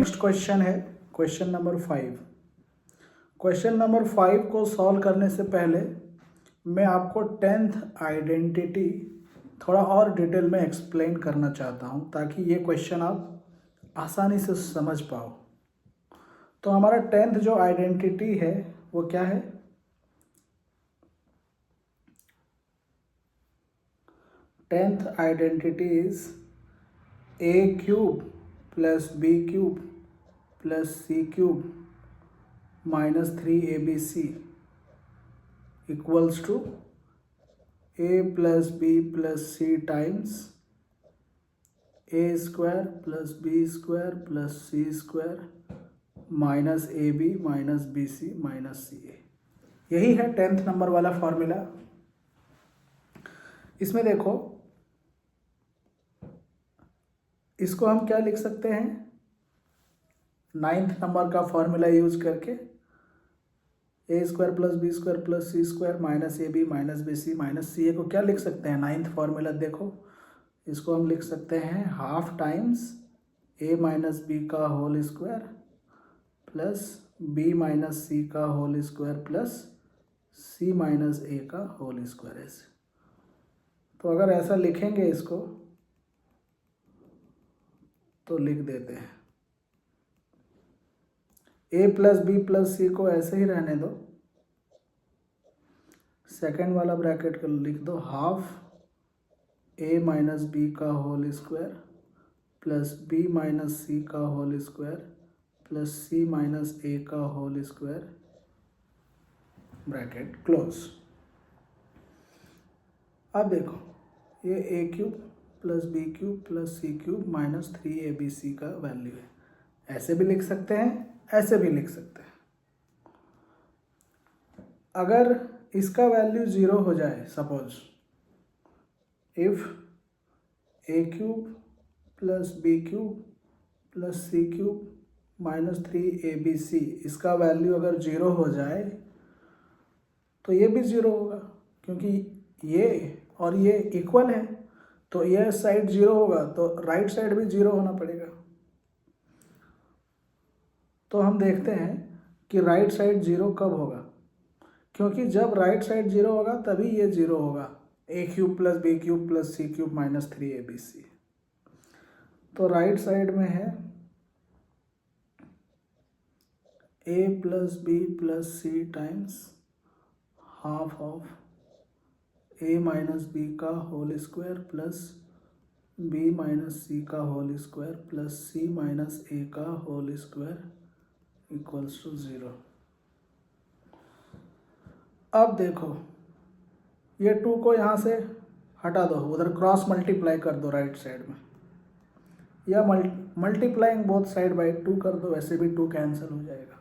Next question है question number 5। Question number 5 को solve करने से पहले मैं आपको 10th आइडेंटिटी थोड़ा और डिटेल में एक्सप्लेन करना चाहता हूँ ताकि ये क्वेश्चन आप आसानी से समझ पाओ। तो हमारा 10th जो आइडेंटिटी है वो क्या है? Tenth identity is a cube plus b cube plus c cube minus 3abc equals to a plus b plus c times a square plus b square plus c square minus ab minus bc minus ca। यही है 10th number वाला formula. इसमें देखो, इसको हम क्या लिख सकते हैं? 9th नंबर का फॉर्मूला यूज करके A square plus B square plus C square minus A B minus B C minus C A को क्या लिख सकते हैं? 9th फॉर्मूला देखो, इसको हम लिख सकते हैं half times A minus B का whole square plus B minus C का whole square plus C minus A का होल स्क्वायर। ऐसे तो अगर ऐसा लिखेंगे इसको तो लिख देते हैं ए प्लस बी प्लस सी को ऐसे ही रहने दो, सेकेंड वाला ब्रैकेट को लिख दो हाफ ए माइनस बी का whole square plus B minus C का whole square plus C minus A का होल स्क्वायर ब्रैकेट क्लोज। अब देखो, ये A cube plus B cube plus C cube minus 3abc का वैल्यू है। ऐसे भी लिख सकते हैं, ऐसे भी लिख सकते हैं। अगर इसका वैल्यू 0 हो जाए, suppose if a cube plus B cube plus C cube minus 3abc इसका वैल्यू अगर 0 हो जाए तो ये भी 0 होगा, क्योंकि ये और ये इक्वल है। तो ये साइड 0 होगा तो राइट साइड भी 0 होना पड़ेगा। तो हम देखते हैं कि राइट साइड 0 कब होगा, क्योंकि जब राइट साइड 0 होगा तभी ये 0 होगा, A cube plus B cube plus C cube minus 3abc। तो राइट साइड में है A plus B plus C times half of A minus B का whole square plus B minus C का whole square plus C minus A का whole square equals to 0। अब देखो, ये 2 को यहाँ से हटा दो, उधर क्रॉस मल्टीप्लाई कर दो राइट साइड में, या मल्टीप्लाइंग बोथ साइड बाई 2 कर दो, वैसे भी 2 कैंसिल हो जाएगा।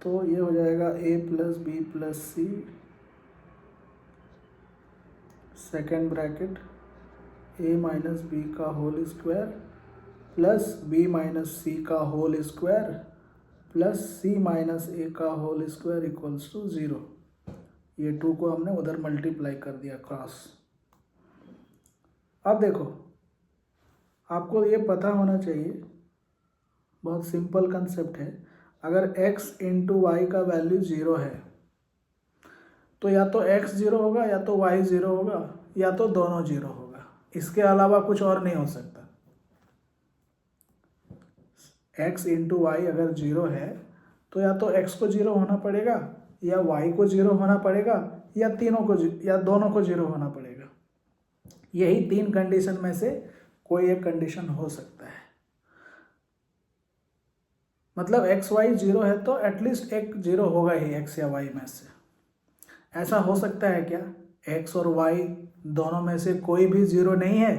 तो ये हो जाएगा A plus B plus C second bracket A minus B का whole square plus B minus C का whole square plus C minus A का होल स्क्वायर इक्वल्स टू 0। ये 2 को हमने उधर मल्टीप्लाई कर दिया क्रॉस। अब देखो, आपको ये पता होना चाहिए, बहुत सिंपल कंसेप्ट है। अगर x इंटू वाई का वैल्यू 0 है तो या तो x 0 होगा या तो y 0 होगा या तो दोनों 0 होगा, इसके अलावा कुछ और नहीं हो सकता। x इंटू वाई अगर 0 है तो या तो x को 0 होना पड़ेगा या y को 0 होना पड़ेगा या तीनों को या दोनों को 0 होना पड़ेगा। यही 3 कंडीशन में से कोई एक कंडीशन हो सकता है। मतलब x y 0 है तो एटलीस्ट एक 0 होगा ही x या y में से। ऐसा हो सकता है क्या x और y दोनों में से कोई भी 0 नहीं है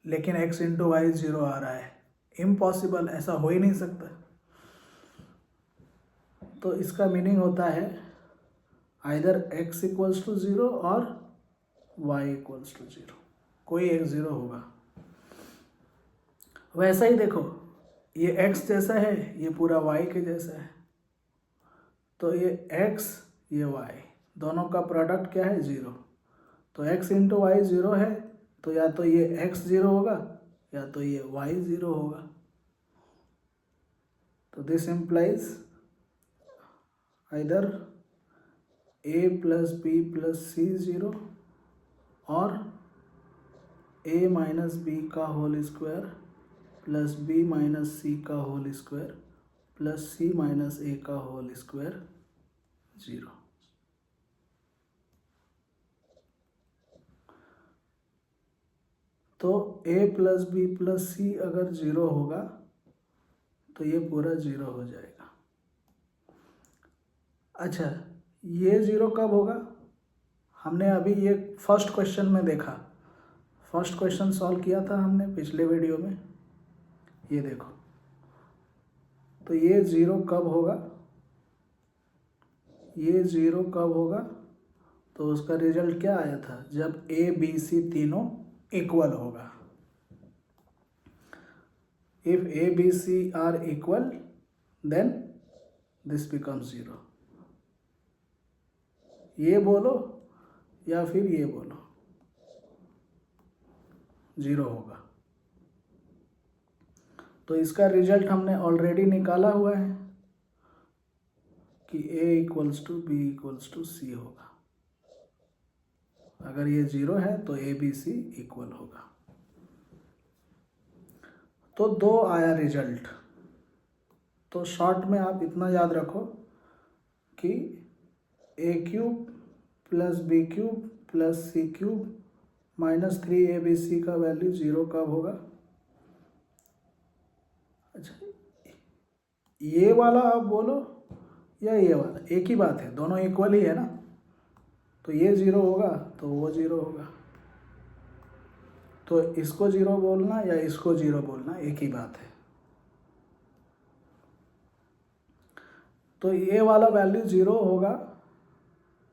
लेकिन x इंटू वाई 0 आ रहा है? इम्पॉसिबल, ऐसा हो ही नहीं सकता। तो इसका मीनिंग होता है आइदर x इक्वल्स टू 0 और y इक्वल्स टू 0, कोई एक 0 होगा। वैसा ही देखो, ये x जैसा है, ये पूरा y के जैसा है, तो ये x ये y दोनों का प्रोडक्ट क्या है? 0। तो x इंटू वाई 0 है तो या तो ये x 0 होगा या तो ये y 0 होगा। तो this implies either a plus B plus C 0 और a माइनस बी का whole square plus B minus C का whole square plus C minus A का होल स्क्वायर 0। तो a plus B plus C अगर 0 होगा तो ये पूरा 0 हो जाएगा। अच्छा, ये 0 कब होगा? हमने अभी ये फर्स्ट क्वेश्चन में देखा, फर्स्ट क्वेश्चन सॉल्व किया था हमने पिछले वीडियो में। ये देखो, तो ये 0 कब होगा? ये 0 कब होगा? तो उसका रिजल्ट क्या आया था? जब ए बी सी तीनों इक्वल होगा। If a b c are equal then this becomes 0। ये बोलो या फिर ये बोलो, 0 होगा। तो इसका रिजल्ट हमने ऑलरेडी निकाला हुआ है कि a equals to B equals to C होगा। अगर ये 0 है तो ए बी सी इक्वल होगा। तो 2 आया रिजल्ट। तो शॉर्ट में आप इतना याद रखो कि a cube plus B cube plus C cube minus 3abc का वैल्यू 0 कब होगा? अच्छा, ये वाला आप बोलो या ये वाला, एक ही बात है, दोनों इक्वल ही है ना। तो ये 0 होगा तो वो 0 होगा। तो इसको 0 बोलना या इसको 0 बोलना एक ही बात है। तो ये वाला वैल्यू 0 होगा,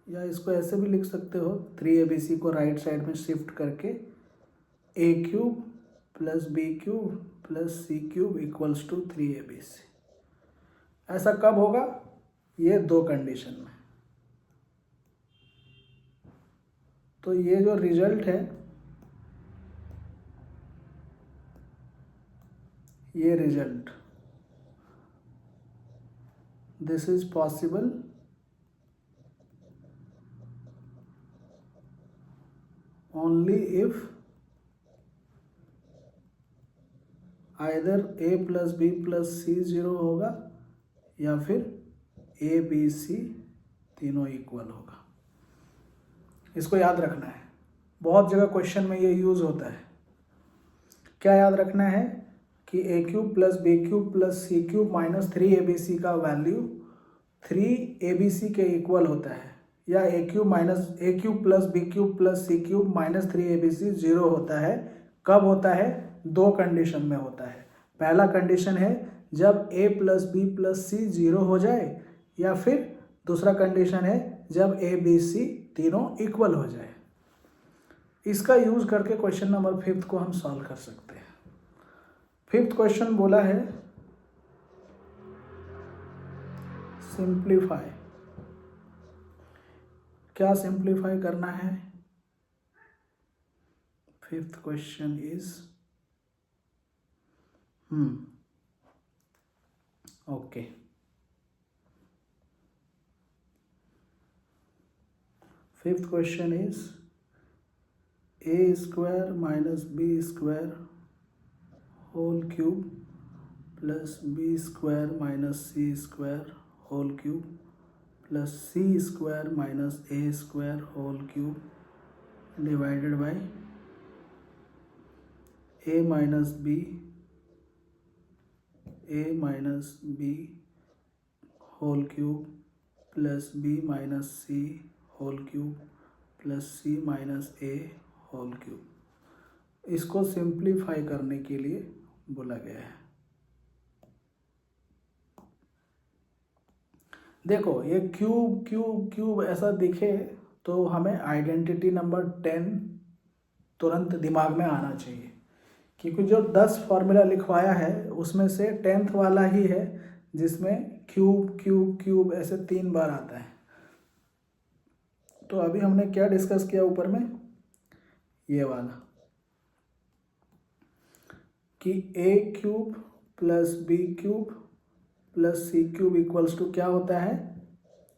या इसको ऐसे भी लिख सकते हो, 3abc को राइट साइड में शिफ्ट करके a cube plus B cube plus C cube equals to 3abc। ऐसा कब होगा? ये 2 कंडीशन में। तो ये जो रिजल्ट है, ये result, this is possible only if either a plus B plus C 0 होगा या फिर a b c तीनों इक्वल होगा। इसको याद रखना है, बहुत जगह क्वेश्चन में ये यूज होता है। क्या याद रखना है कि a cube plus B cube plus C cube minus 3abc का वैल्यू 3abc के इक्वल होता है, या a cube plus B cube plus C cube minus 3abc 0 होता है। कब होता है? 2 कंडीशन में होता है। पहला कंडीशन है जब a plus B plus C 0 हो जाए, या फिर दूसरा कंडीशन है जब a b c तीनों इक्वल हो जाए। इसका यूज करके क्वेश्चन नंबर 5 को हम सॉल्व कर सकते हैं। 5th क्वेश्चन बोला है सिंप्लीफाई। क्या सिंप्लीफाई करना है? 5th question is okay. Fifth question is a square minus B square whole cube plus B square minus C square whole cube plus C square minus A square whole cube divided by a minus b whole cube plus B minus c whole cube plus C minus a whole cube. इसको simplify करने के लिए बोला गया है। देखो, ये cube cube cube ऐसा दिखे तो हमें आइडेंटिटी नंबर 10 तुरंत दिमाग में आना चाहिए, क्योंकि जो 10 फॉर्मूला लिखवाया है उसमें से 10th वाला ही है जिसमें क्यूब क्यूब क्यूब ऐसे 3 बार आता है। तो अभी हमने क्या डिस्कस किया ऊपर में, ये वाला कि a cube plus B cube plus C cube equals to क्या होता है,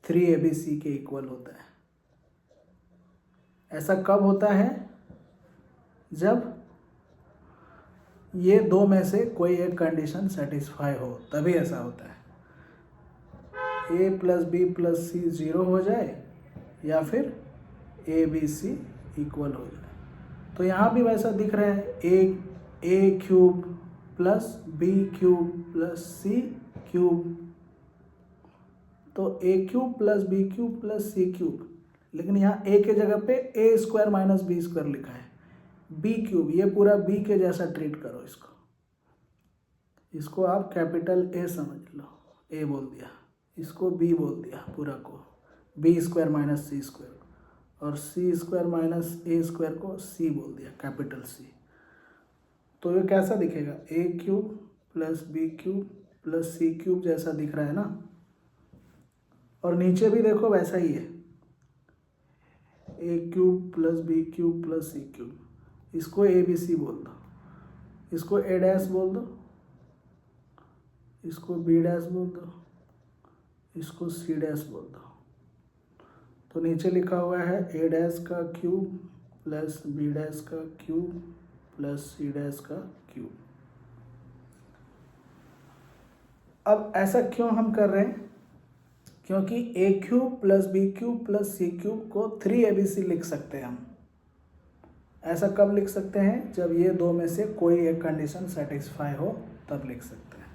3ABC के इक्वल होता है। ऐसा कब होता है, जब ये दो में से कोई एक कंडीशन सेटिस्फाई हो, तभी ऐसा होता है। A plus B plus C 0 हो जाए या फिर ABC इक्वल हो जाए। तो यहाँ भी वैसा दिख रहा है, A cube plus B cube plus C cube, तो A cube plus B cube plus C cube, लेकिन यहाँ ए के जगह पे A square minus B square लिखा है। बी क्यूब, ये पूरा बी के जैसा ट्रीट करो इसको आप कैपिटल ए समझ लो, ए बोल दिया, इसको बी बोल दिया पूरा को, बी स्क्वायर माइनस सी स्क्वायर, और सी स्क्वायर माइनस ए स्क्वायर को सी बोल दिया, कैपिटल सी। तो ये कैसा दिखेगा, A cube plus B cube plus C cube जैसा दिख रहा है ना। और नीचे भी देखो वैसा ही है, A cube plus B cube plus C cube, इसको ABC बोल दो, इसको ए डैश बोल दो, इसको बी डैश बोल दो, इसको सी डैश बोल दो। तो नीचे लिखा हुआ है ए डैश का क्यूब प्लस बी डैश का क्यूब प्लस सी डैश का क्यूब। अब ऐसा क्यों हम कर रहे हैं, क्योंकि A cube plus B cube plus C cube को 3ABC लिख सकते हैं हम। ऐसा कब लिख सकते हैं, जब ये दो में से कोई एक कंडीशन सेटिस्फाई हो, तब लिख सकते हैं।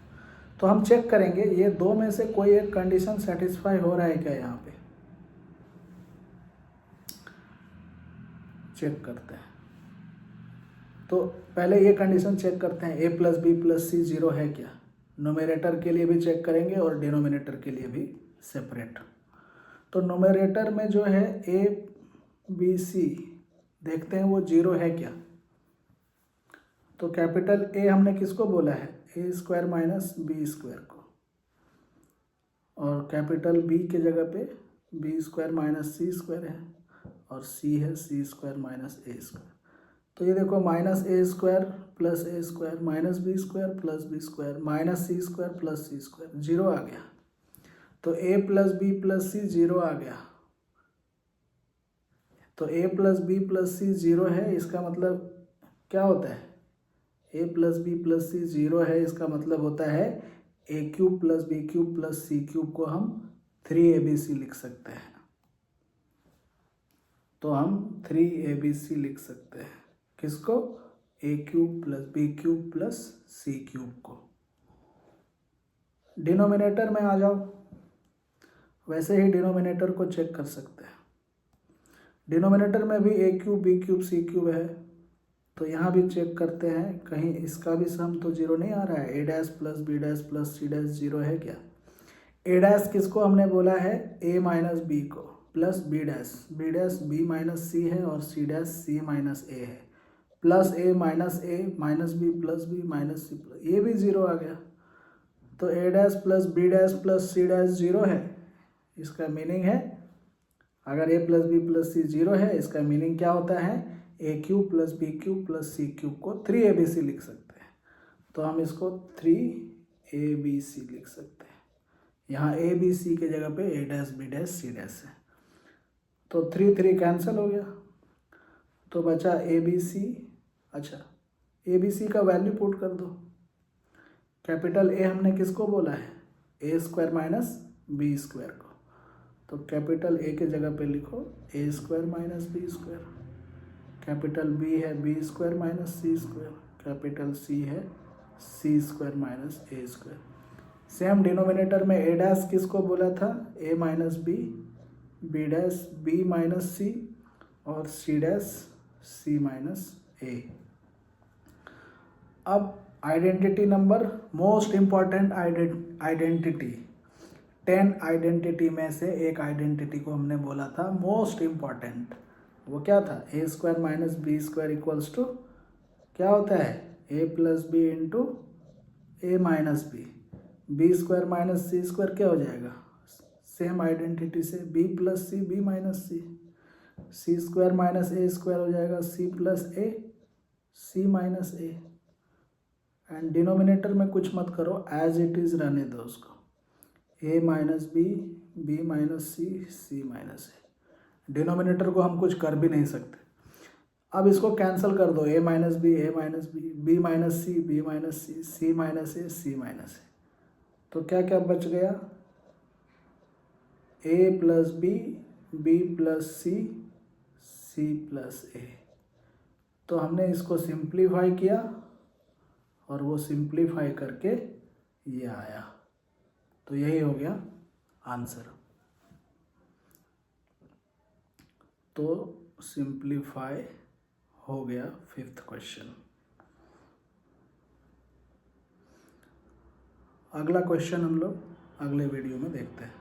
तो हम चेक करेंगे ये दो में से कोई एक कंडीशन सेटिस्फाई हो रहा है क्या, यहाँ पे चेक करते हैं। तो पहले ये कंडीशन चेक करते हैं, ए प्लस बी प्लस सी 0 है क्या। नोमिनेटर के लिए भी चेक करेंगे और डिनोमिनेटर के लिए भी सेपरेट। तो नोमिनेटर में जो है ABC देखते हैं वो 0 है क्या। तो कैपिटल ए हमने किसको बोला है, A square minus B square को, और कैपिटल बी के जगह पे बी स्क्वायर माइनस सी स्क्वायर है, और सी है सी स्क्वायर माइनस ए स्क्वायर। तो ये देखो minus A square plus A square minus B square plus B square minus C square plus C square, 0 आ गया। तो A plus B plus C 0 आ गया। तो A plus B plus C 0 है, इसका मतलब क्या होता है, A plus B plus C 0 है, इसका मतलब होता है A cube plus B cube plus C cube को हम 3ABC लिख सकते हैं। तो हम 3ABC लिख सकते हैं, किसको, A cube plus B cube plus C cube को। डिनोमिनेटर में आ जाओ, वैसे ही डिनोमिनेटर को चेक कर सकते हैं। डिनोमिनेटर में भी ए cube B cube C cube है, तो यहाँ भी चेक करते हैं कहीं इसका भी सम तो 0 नहीं आ रहा है। A dash plus B dash plus C dash 0 है क्या। ए डैश किसको हमने बोला है, ए माइनस बी को, plus B dash B minus C है, और C dash C minus A है, plus A minus B plus B minus C plus, ये भी 0 आ गया। तो A dash plus B dash plus C dash 0 है, इसका मीनिंग है अगर A plus B plus C 0 है, इसका मीनिंग क्या होता है, A cube plus B cube plus C cube को 3ABC लिख सकते हैं। तो हम इसको 3ABC लिख सकते हैं। यहाँ ABC के जगह पे A dash B dash C dash है, तो 3 कैंसिल हो गया, तो बचा ABC। अच्छा, ABC का वैल्यू पुट कर दो। कैपिटल ए हमने किसको बोला है, A square minus B square को, तो कैपिटल ए के जगह पे लिखो A square minus B square, capital B है बी स्क्वायर माइनस सी स्क्वायर, कैपिटल सी है सी स्क्वायर माइनस ए स्क्वायर। सेम डिनोमिनेटर में ए डैश किसको बोला था, A minus B dash B minus C, और C dash C minus A. अब identity number, most important identity, 10 identity में से एक आइडेंटिटी को हमने बोला था मोस्ट इम्पॉर्टेंट। वो क्या था, A square minus B square equals to क्या होता है, A plus B into A minus B square minus C square क्या हो जाएगा, सेम आइडेंटिटी से B plus C B minus सी स्क्वायर माइनस ए स्क्वायर हो जाएगा C plus A C minus A. And denominator में कुछ मत करो, एज इट इज़ रहने दो उसको, ए minus B minus C minus ए। डिनोमिनेटर को हम कुछ कर भी नहीं सकते। अब इसको कैंसिल कर दो, A minus B minus C minus A C minus A. तो क्या क्या बच गया, A plus B plus C plus A. तो हमने इसको सिंप्लीफाई किया और वो सिंप्लीफाई करके ये आया। तो यही हो गया आंसर। तो सिंप्लीफाई हो गया 5th क्वेश्चन। अगला क्वेश्चन हम लोग अगले वीडियो में देखते हैं।